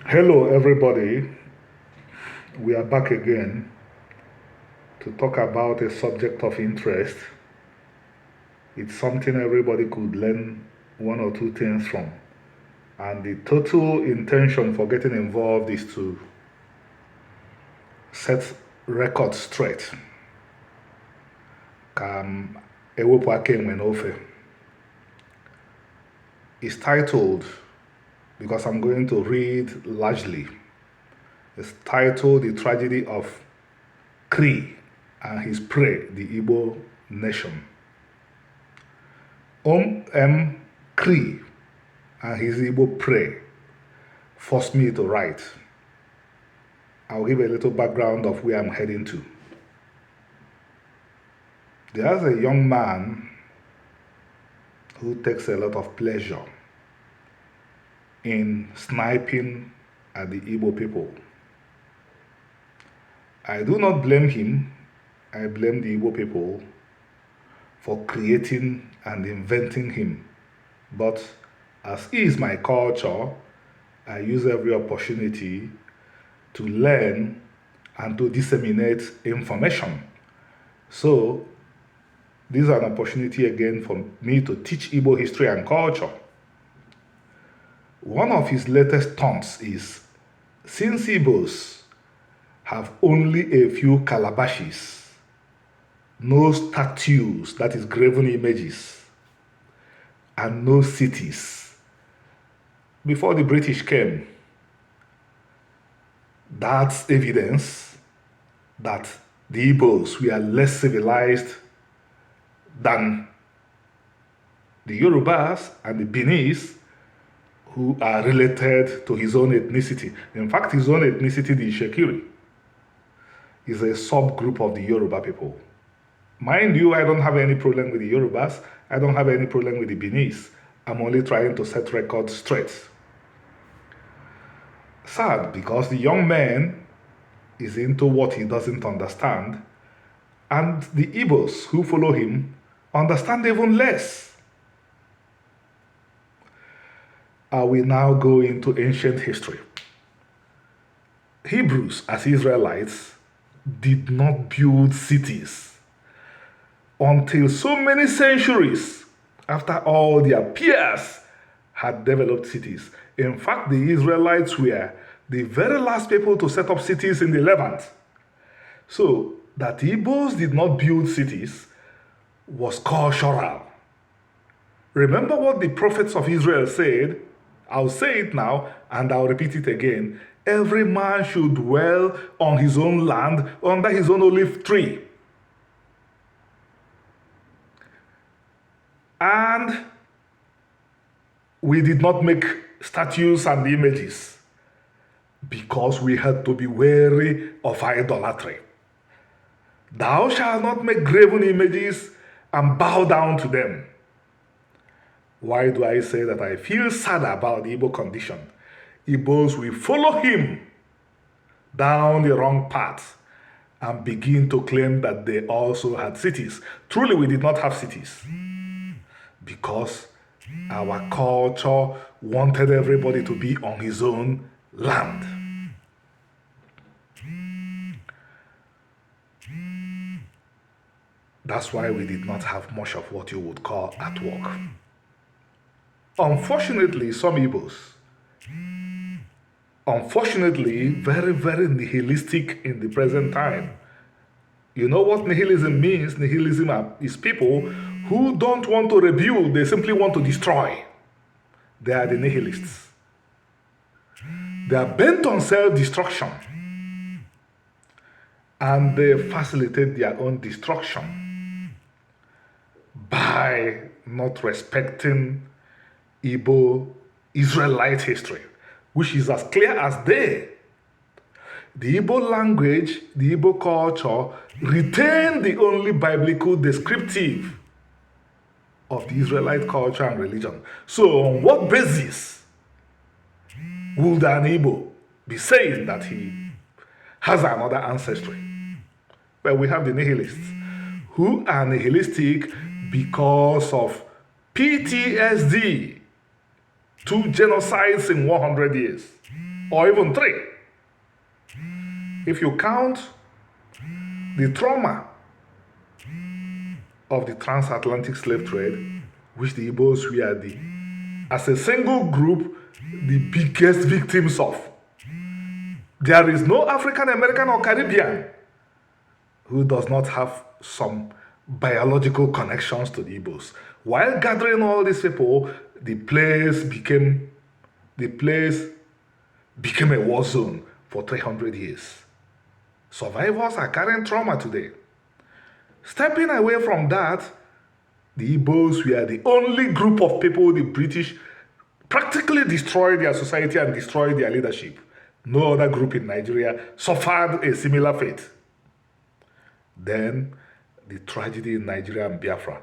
Hello, everybody. We are back again to talk about a subject of interest. It's something everybody could learn one or two things from. And the total intention for getting involved is to set records straight. Ka ewepụ aka enwe n'ofe. It's titled, because I'm going to read largely, it's titled The Tragedy of Kri and His Prey, the Ibo Nation. Om-kri and his Ibo prey forced me to write. I'll give a little background of where I'm heading to. There's a young man who takes a lot of pleasure in sniping at the Igbo people. I do not blame him. I blame the Igbo people for creating and inventing him. But as is my culture, I use every opportunity to learn and to disseminate information. So this is an opportunity again for me to teach Igbo history and culture. One of his latest taunts is, since Igbos have only a few calabashes, no statues, that is graven images, and no cities, before the British came, that's evidence that the Igbos were less civilized than the Yorubas and the Benis, who are related to his own ethnicity. In fact, his own ethnicity, the Ishekiri, is a subgroup of the Yoruba people. Mind you, I don't have any problem with the Yorubas. I don't have any problem with the Benis. I'm only trying to set records straight. Sad, because the young man is into what he doesn't understand, and the Igbos who follow him understand even less. I will now go into ancient history. Hebrews, as Israelites, did not build cities until so many centuries after all their peers had developed cities. In fact, the Israelites were the very last people to set up cities in the Levant. So, that the Igbos did not build cities was cultural. Remember what the prophets of Israel said? I'll say it now and I'll repeat it again. Every man should dwell on his own land under his own olive tree. And we did not make statues and images because we had to be wary of idolatry. Thou shalt not make graven images and bow down to them. Why do I say that I feel sad about the Igbo condition? Igbos will follow him down the wrong path and begin to claim that they also had cities. Truly, we did not have cities because our culture wanted everybody to be on his own land. That's why we did not have much of what you would call artwork. Unfortunately, some Igbos, very, very nihilistic in the present time. You know what nihilism means? Nihilism is people who don't want to rebuild, they simply want to destroy. They are the nihilists. They are bent on self-destruction. And they facilitate their own destruction by not respecting Ibo Israelite history, which is as clear as day. The Igbo language, the Igbo culture retain the only biblical descriptive of the Israelite culture and religion. So on what basis would an Igbo be saying that he has another ancestry? Well, we have the nihilists who are nihilistic because of PTSD, 2 genocides in 100 years. or even 3. If you count the trauma of the transatlantic slave trade, which the Igbos were as a single group, the biggest victims of. There is no African American or Caribbean who does not have some biological connections to the Igbos. While gathering all these people, the place became a war zone for 300 years. Survivors are carrying trauma today. Stepping away from that, the Igbos were the only group of people the British practically destroyed their society and destroyed their leadership. No other group in Nigeria suffered a similar fate. Then, the tragedy in Nigeria and Biafra,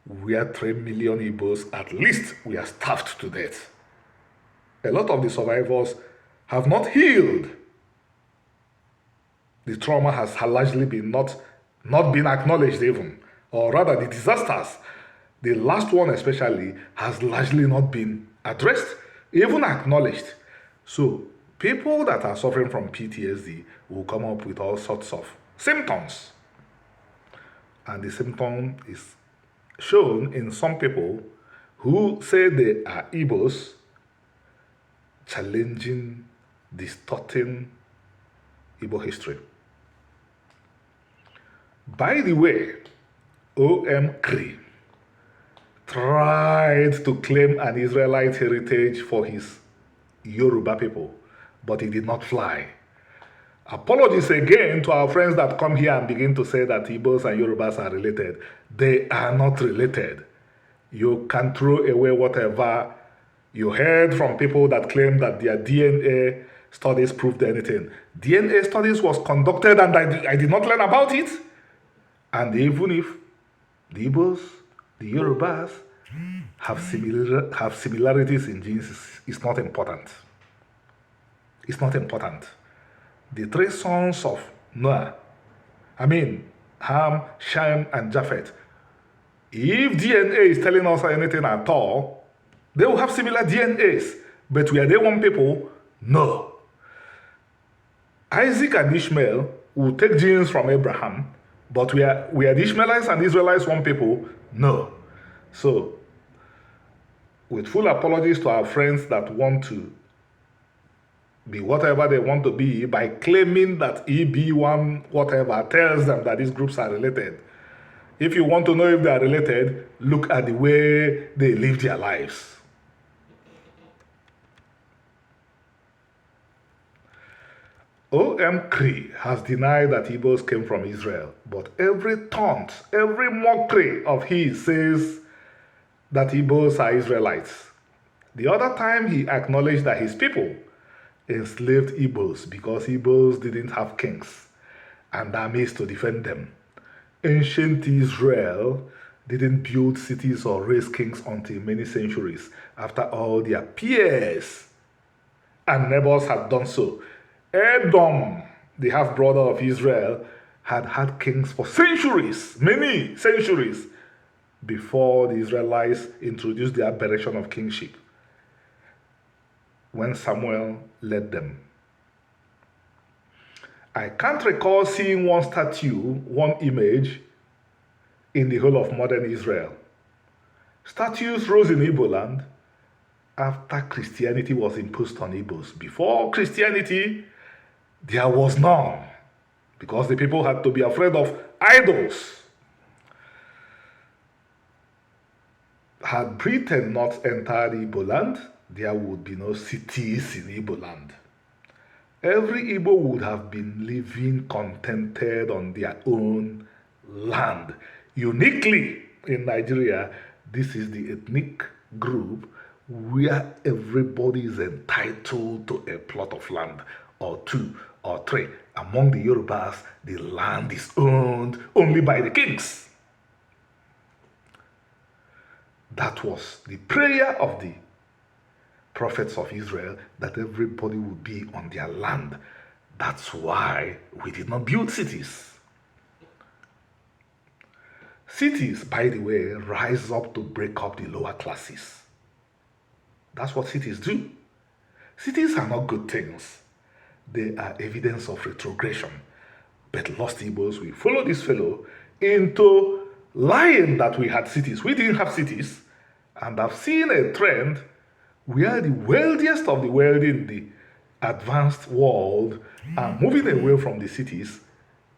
where 3 million Igbos at least were starved to death. A lot of the survivors have not healed. The trauma has largely been not been acknowledged even, or rather the disasters, the last one especially, has largely not been addressed, even acknowledged. So people that are suffering from PTSD will come up with all sorts of symptoms. And the symptom is shown in some people who say they are Igbos, challenging, distorting Igbo history. By the way, Om-kri tried to claim an Israelite heritage for his Yoruba people, but it did not fly. Apologies again to our friends that come here and begin to say that Igbos and Yorubas are related. They are not related. You can throw away whatever you heard from people that claim that their DNA studies proved anything. DNA studies was conducted and I did not learn about it. And even if the Igbos, the Yorubas have similarities in genes, it's not important. It's not important. The 3 sons of Noah, Ham, Shem, and Japheth, if DNA is telling us anything at all, they will have similar DNAs. But were they one people? No. Isaac and Ishmael will take genes from Abraham, but were the Ishmaelites and Israelites one people? No. So, with full apologies to our friends that want to be whatever they want to be by claiming that EB1 whatever tells them that these groups are related. If you want to know if they are related, look at the way they live their lives. Om-kri has denied that Igbos came from Israel, but every taunt, every mockery of his says that Igbos are Israelites. The other time he acknowledged that his people enslaved Igbos because Igbos didn't have kings and armies to defend them. Ancient Israel didn't build cities or raise kings until many centuries after all their peers and neighbors had done so. Edom, the half-brother of Israel, had kings for centuries, many centuries, before the Israelites introduced the aberration of kingship when Samuel led them. I can't recall seeing one statue, one image in the whole of modern Israel. Statues rose in Igbo land after Christianity was imposed on Igbos. Before Christianity, there was none, because the people had to be afraid of idols. Had Britain not entered Igbo land, there would be no cities in Igbo land. Every Igbo would have been living contented on their own land. Uniquely in Nigeria, this is the ethnic group where everybody is entitled to a plot of land, or 2 or 3. Among the Yorubas, the land is owned only by the kings. That was the prayer of the prophets of Israel, that everybody would be on their land. That's why we did not build cities. Cities, by the way, rise up to break up the lower classes. That's what cities do. Cities are not good things. They are evidence of retrogression. But lost Igbos, we follow this fellow into lying that we had cities. We didn't have cities. And I've seen a trend where the wealthiest of the wealthy in the advanced world are moving away from the cities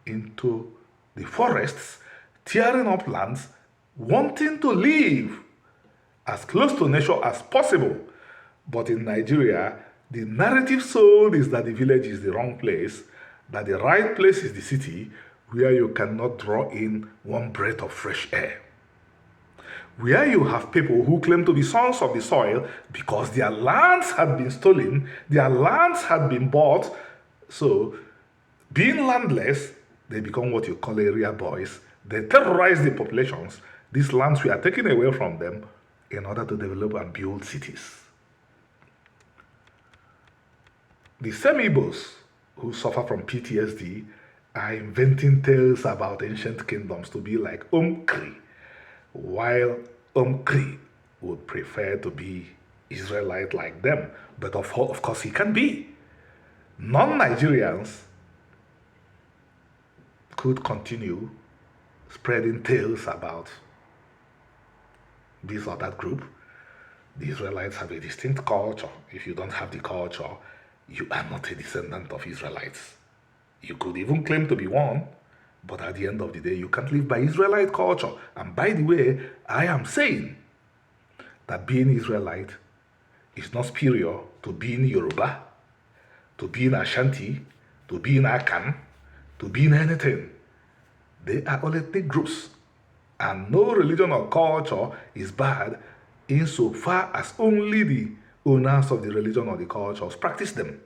into the forests, tearing up lands, wanting to live as close to nature as possible. But in Nigeria, the narrative sold is that the village is the wrong place, that the right place is the city, where you cannot draw in one breath of fresh air. Where you have people who claim to be sons of the soil because their lands had been stolen, their lands had been bought. So, being landless, they become what you call area boys. They terrorize the populations. These lands we are taking away from them in order to develop and build cities. The same Igbos who suffer from PTSD are inventing tales about ancient kingdoms to be like Om-kri, while Om-kri would prefer to be Israelite like them. But of course he can be. Non-Nigerians could continue spreading tales about this or that group. The Israelites have a distinct culture. If you don't have the culture, you are not a descendant of Israelites. You could even claim to be one, but at the end of the day, you can't live by Israelite culture. And by the way, I am saying that being Israelite is not superior to being Yoruba, to being Ashanti, to being Akan, to being anything. They are all ethnic groups. And no religion or culture is bad insofar as only the owners of the religion or the cultures practice them.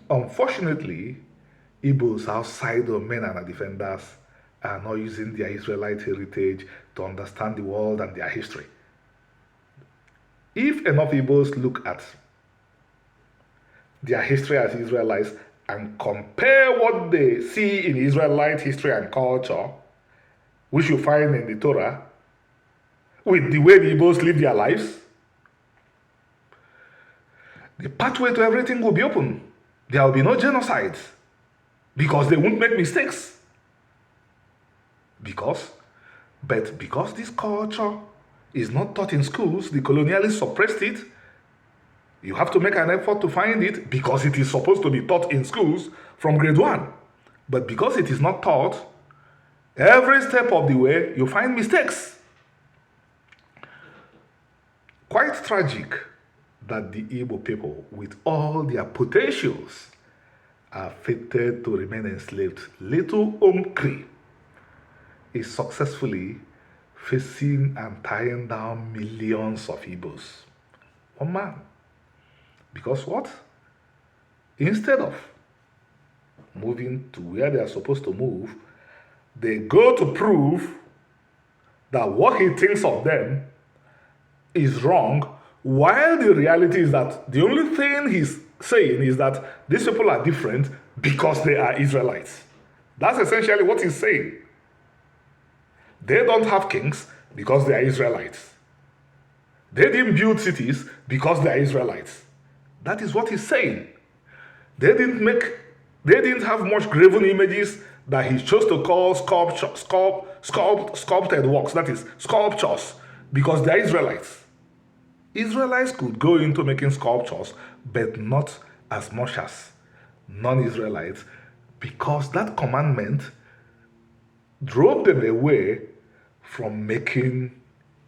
Unfortunately, Igbos outside of men and defenders are not using their Israelite heritage to understand the world and their history. If enough Igbos look at their history as Israelites and compare what they see in Israelite history and culture, which you find in the Torah, with the way the Igbos live their lives, the pathway to everything will be open. There will be no genocides because they won't make mistakes. Because this culture is not taught in schools, the colonialists suppressed it. You have to make an effort to find it because it is supposed to be taught in schools from grade 1. But because it is not taught, every step of the way you find mistakes. Quite tragic that the Igbo people, with all their potentials, are fated to remain enslaved. Little Om-kri is successfully facing and tying down millions of Igbos. One man. Because what? Instead of moving to where they are supposed to move, they go to prove that what he thinks of them is wrong, while the reality is that the only thing he's saying is that these people are different because they are Israelites. That's essentially what he's saying. They don't have kings because they are Israelites. They didn't build cities because they are Israelites. That is what he's saying. They didn't have much graven images that he chose to call sculpted works, that is, sculptures, because they are Israelites. Israelites could go into making sculptures, but not as much as non-Israelites, because that commandment drove them away from making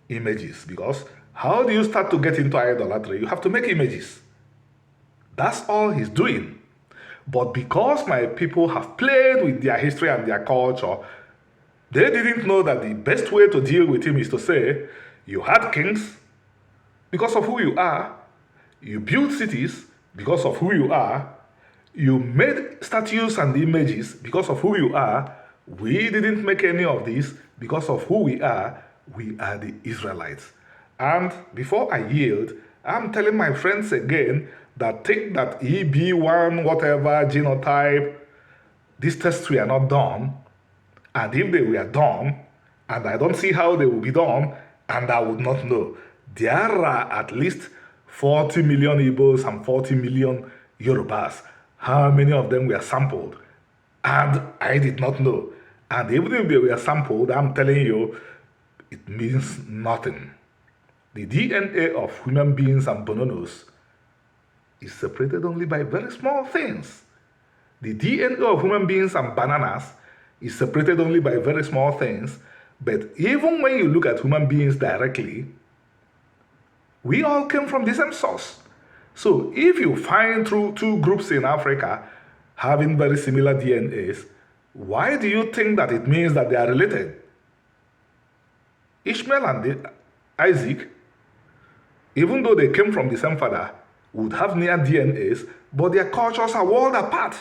images. Because how do you start to get into idolatry? You have to make images. That's all he's doing. But because my people have played with their history and their culture, they didn't know that the best way to deal with him is to say, you had kings because of who you are, you built cities because of who you are, you made statues and images because of who you are. We didn't make any of this because of who we are the Israelites. And before I yield, I'm telling my friends again that think that EB1, whatever, genotype, these tests were not done. And if they were done, and I don't see how they will be done, and I would not know. There are at least 40 million Igbos and 40 million Yorubas. How many of them were sampled? And I did not know. And even if they were sampled, I'm telling you, it means nothing. The DNA of human beings and bonobos is separated only by very small things. The DNA of human beings and bananas is separated only by very small things. But even when you look at human beings directly, we all came from the same source. So if you find two groups in Africa having very similar DNAs, why do you think that it means that they are related? Ishmael and Isaac, even though they came from the same father, would have near DNAs, but their cultures are worlds apart.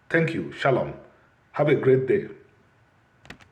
Thank you. Shalom. Have a great day.